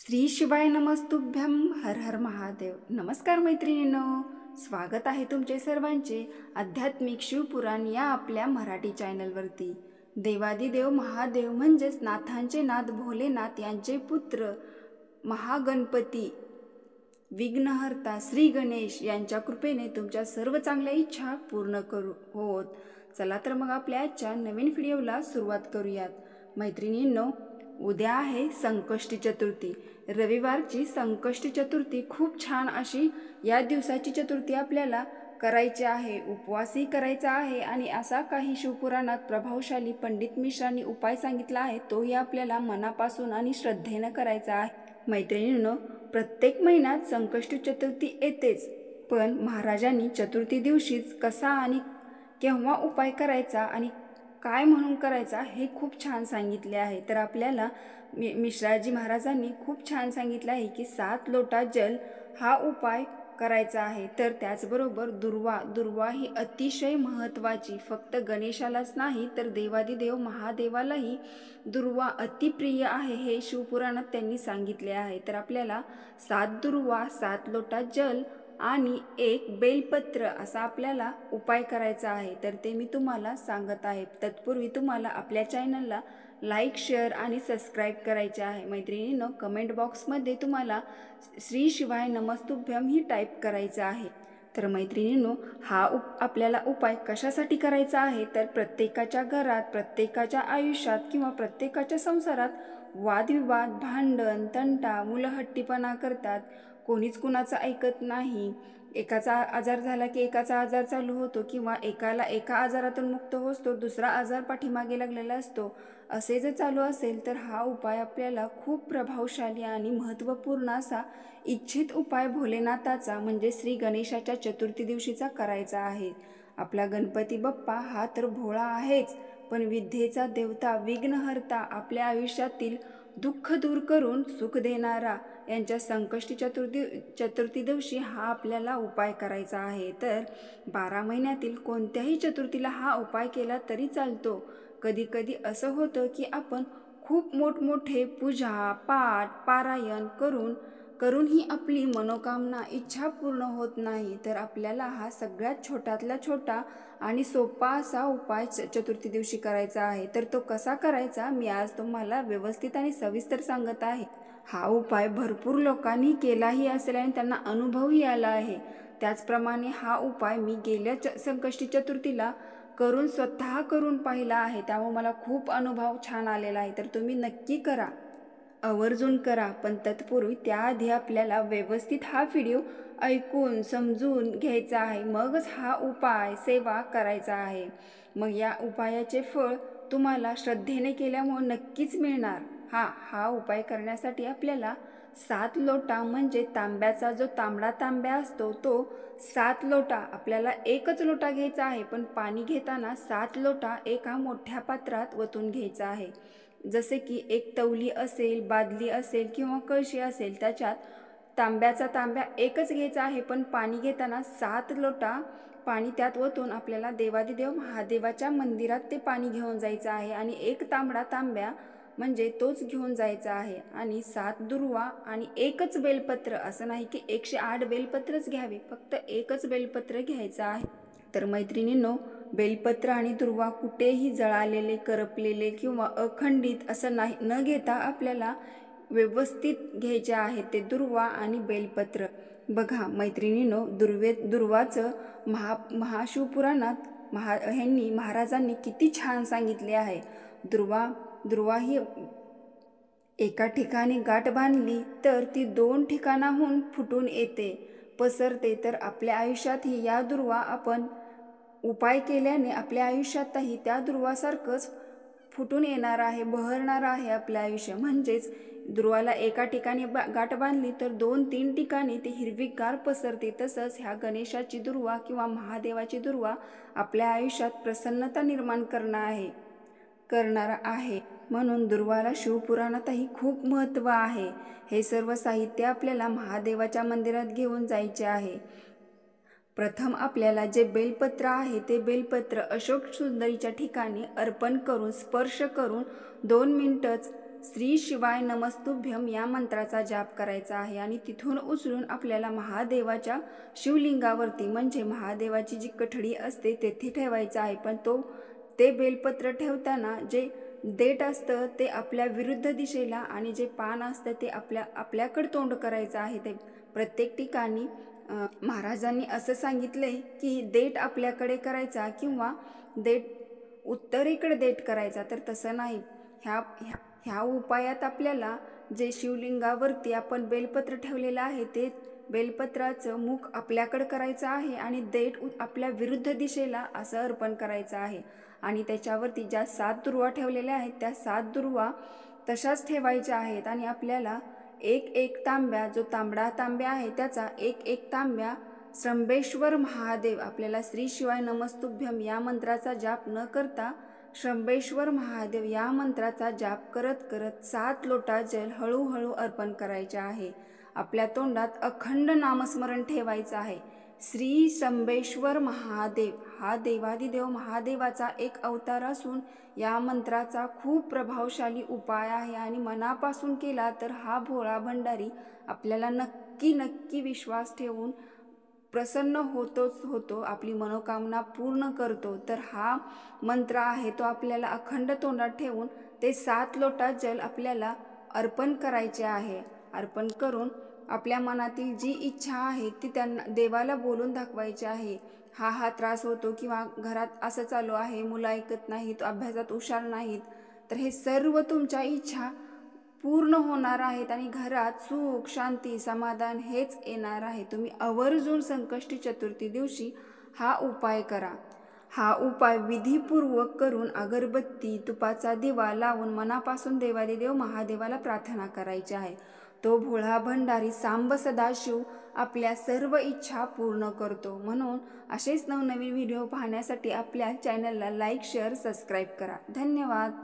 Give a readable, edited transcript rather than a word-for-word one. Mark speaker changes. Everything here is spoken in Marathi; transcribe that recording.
Speaker 1: श्री शिवाय नमस्तुभ्यं हर हर महादेव। नमस्कार मैत्रिणींनो, स्वागत आहे तुमचे सर्वांचे आध्यात्मिक शिवपुराण या आपल्या मराठी चॅनलवरती। देवादिदेव महादेव म्हणजेच नाथांचे नाथ भोलेनाथ यांचे पुत्र महागणपती विघ्नहर्ता श्री गणेश यांच्या कृपेने तुमच्या सर्व चांगल्या इच्छा पूर्ण करू होत। चला तर मग आपल्या आजच्या नवीन व्हिडिओला सुरुवात करूयात। मैत्रिणींनो, उद्या आहे संकष्टी चतुर्थी। रविवारची संकष्टी चतुर्थी खूप छान अशी या दिवसाची चतुर्थी आपल्याला करायची आहे, उपवासही करायचा आहे आणि असा काही शिवपुराणात प्रभावशाली पंडित मिश्रांनी उपाय सांगितला आहे, तोही आपल्याला मनापासून आणि श्रद्धेने करायचा आहे। मैत्रिणींनो, प्रत्येक महिन्यात संकष्टी चतुर्थी येतेच, पण महाराजांनी चतुर्थी दिवशीच कसा आणि केव्हा उपाय करायचा आणि काय म्हणून करायचा हे खूप छान सांगितले आहे। तर आपल्याला मिश्राजी महाराजांनी खूप छान सांगितले आहे की 7 लोटा जल हा उपाय करायचा आहे। तर त्याचबरोबर दुर्वा ही अतिशय महत्त्वाची, फक्त गणेशालाच नाही तर देवादिदेव महादेवालाही दुर्वा अतिप्रिय आहे, हे शिवपुराणात त्यांनी सांगितले आहे। तर आपल्याला 7 दुर्वा, 7 लोटा जल आणि 1 बेलपत्र असा आपल्याला उपाय करायचा आहे। तर ते मी तुम्हाला सांगत आहे। तत्पूर्वी तुम्हाला आपल्या चॅनलला लाईक, शेअर आणि सबस्क्राईब करायचे आहे। मैत्रिणींनो, कमेंट बॉक्समध्ये तुम्हाला श्री शिवाय नमस्तुभ्यम ही टाईप करायचं आहे। तर मैत्रिणींनो, हा आपल्याला उपाय कशासाठी करायचा आहे, तर प्रत्येकाच्या घरात, प्रत्येकाच्या आयुष्यात किंवा प्रत्येकाच्या संसारात वादविवाद, भांडण, तंटा, मुलं हट्टीपणा करतात, कोणीच कुणाचं ऐकत नाही, एकाचा आजार झाला की एकाचा आजार चालू होतो किंवा एका आजारातून मुक्त होतो, दुसरा आजार पाठीमागे लागलेला असतो। असे जर चालू असेल तर हा उपाय आपल्याला खूप प्रभावशाली आणि महत्त्वपूर्ण असा इच्छित उपाय भोलेनाथाचा म्हणजे श्री गणेशाच्या चतुर्थी दिवशीचा करायचा आहे। आपला गणपती बाप्पा हा तर भोळा आहेच, पण विद्येचा देवता, विघ्नहर्ता, आपल्या आयुष्यातील दुःख दूर करून सुख देणारा यांच्या संकष्टी चतुर्थी दिवशी हा आपल्याला उपाय करायचा आहे। तर 12 महिन्यातील कोणत्याही चतुर्थीला हा उपाय केला तरी चालतो। कधी कधी असं होतं की आपण खूप मोठमोठे पूजा पाठ पारायण करूनही आपली मनोकामना इच्छा पूर्ण होत नाही। तर आपल्याला हा सगळ्यात छोट्यातला छोटा आणि सोपा असा उपाय चतुर्थी दिवशी करायचा आहे। तर तो कसा करायचा मी आज तुम्हाला व्यवस्थित आणि सविस्तर सांगत आहे। हा उपाय भरपूर लोकांनी केलाही असेल आणि त्यांना अनुभवही आला आहे। त्याचप्रमाणे हा उपाय मी गेल्या संकष्टी चतुर्थीला स्वतः करून पाहिला आहे, त्यामुळे मला खूप अनुभव छान आलेला आहे। तर तुम्ही नक्की करा, आवर्जून करा, पण तत्पूर्वी त्याआधी आपल्याला व्यवस्थित हा व्हिडिओ ऐकून समजून घ्यायचा आहे, मगच हा उपाय सेवा करायचा आहे। मग या उपायाचे फळ तुम्हाला श्रद्धेने केल्यामुळे नक्कीच मिळणार। हा उपाय करण्यासाठी आपल्याला 7 लोटा म्हणजे तांब्याचा जो तांबडा तांब्या असतो तो 7 लोटा, आपल्याला एकच लोटा घ्यायचा आहे, पण पाणी घेताना 7 लोटा एका मोठ्या पात्रात वतून घ्यायचा आहे। जसे की एक तवली असेल, बादली असेल किंवा कळशी असेल, त्याच्यात तांब्याचा तांब्या एकच घ्यायचा आहे, पण पाणी घेताना 7 लोटा पाणी त्यात ओतून आपल्याला देवादिदेव महादेवाच्या मंदिरात ते पाणी घेऊन जायचं आहे आणि एक तांबडा तांब्या म्हणजे तोच घेऊन जायचा आहे आणि 7 दुर्वा आणि एकच बेलपत्र, असं नाही की 108 बेलपत्रच घ्यावे, फक्त एकच बेलपत्र घ्यायचं आहे। तर मैत्रिणींनो, बेलपत्र आणि दुर्वा कुठेही जळालेले, करपलेले किंवा अखंडित असं न घेता आपल्याला व्यवस्थित घ्यायचे आहे ते दुर्वा आणि बेलपत्र। बघा मैत्रिणींनो, दुर्वाचं महाशिवपुराणात महाराजांनी किती छान सांगितले आहे। दुर्वा ही एका ठिकाणी गाठ बांधली तर ती 2 ठिकाणाहून फुटून येते, पसरते। तर आपल्या आयुष्यातही या दुर्वा आपण उपाय केल्याने आपल्या आयुष्यातही त्या दुर्वासारखंच फुटून येणार आहे, बहरणार आहे आपलं आयुष्य। म्हणजेच दुर्वाला एका ठिकाणी गाठ बांधली तर 2-3 ठिकाणी ती हिरवीगार पसरते। तसंच ह्या गणेशाची दुर्वा किंवा महादेवाची दुर्वा आपल्या आयुष्यात प्रसन्नता निर्माण करणार आहे। म्हणून दुर्वाला शिवपुराणातही खूप महत्त्व आहे। हे सर्व साहित्य आपल्याला महादेवाच्या मंदिरात घेऊन जायचे आहे। प्रथम आपल्याला जे बेलपत्र आहे ते बेलपत्र अशोक सुंदरीच्या ठिकाणी अर्पण करून स्पर्श करून 2 मिनिटच श्री शिवाय नमस्तुभ्यम या मंत्राचा जाप करायचा आहे आणि तिथून उचलून आपल्याला महादेवाच्या शिवलिंगावरती म्हणजे महादेवाची जी कठडी असते तेथे ठेवायचं आहे। पण ते बेलपत्र ठेवताना जे देठ असतं ते आपल्या विरुद्ध दिशेला आणि जे पान असतं ते आपल्याकडे तोंड करायचं आहे। ते प्रत्येक ठिकाणी महाराजांनी असं सांगितले की देठ आपल्याकडे करायचा किंवा देठ उत्तरेकडे देठ करायचा, तर तसं नाही। ह्या उपायात आपल्याला जे शिवलिंगावरती आपण बेलपत्र ठेवलेलं आहे ते बेलपत्राचं मुख आपल्याकडे करायचं आहे आणि देठ आपल्या विरुद्ध दिशेला असं अर्पण करायचं आहे आणि त्याच्यावरती ज्या 7 दुर्वा ठेवलेल्या आहेत त्या 7 दुर्वा तशाच ठेवायच्या आहेत आणि आपल्याला एक तांब्या, जो तांब्या आहे त्याचा एक तांब्या शंभेश्वर महादेव, आपल्याला श्री शिवाय नमस्तुभ्यम या मंत्राचा जाप न करता शंभेश्वर महादेव या मंत्राचा जाप करत करत 7 लोटा जल हळूहळू अर्पण करायचे आहे। आपल्या तोंडात अखंड नामस्मरण ठेवायचं आहे। श्री शंभेश्वर महादेव हा देवादिदेव महादेवाचा एक अवतार असून या मंत्राचा खूप प्रभावशाली उपाय आहे आणि मनापासून केला तर हा भोळा भंडारी आपल्याला नक्की विश्वास ठेवून प्रसन्न होतो, आपली मनोकामना पूर्ण करतो। तर हा मंत्र आहे तो आपल्याला अखंड तोंडात ठेवून ते 7 लोटा जल आपल्याला अर्पण करायचे आहे। अर्पण करून आपल्या मनातील जी इच्छा आहे ती त्यांना देवाला बोलून दाखवायची आहे। हा त्रास होतो किंवा घरात असं चालू आहे, मुलं ऐकत नाहीत, अभ्यासात हुशार नाहीत, तर हे सर्व तुमच्या इच्छा पूर्ण होणार आहेत आणि घरात सुख शांती समाधान हेच येणार आहे। तुम्ही आवर्जून संकष्टी चतुर्थी दिवशी हा उपाय करा। हा उपाय विधीपूर्वक करून अगरबत्ती तुपाचा दिवा लावून मनापासून देवादिदेव महादेवाला प्रार्थना करायची आहे। तो भोळा भंडारी सांब सदाशिव आपल्या सर्व इच्छा पूर्ण करतो। म्हणून असेच नवनवीन व्हिडिओ पाहण्यासाठी आपल्या चॅनलला लाईक शेअर सबस्क्राईब करा। धन्यवाद।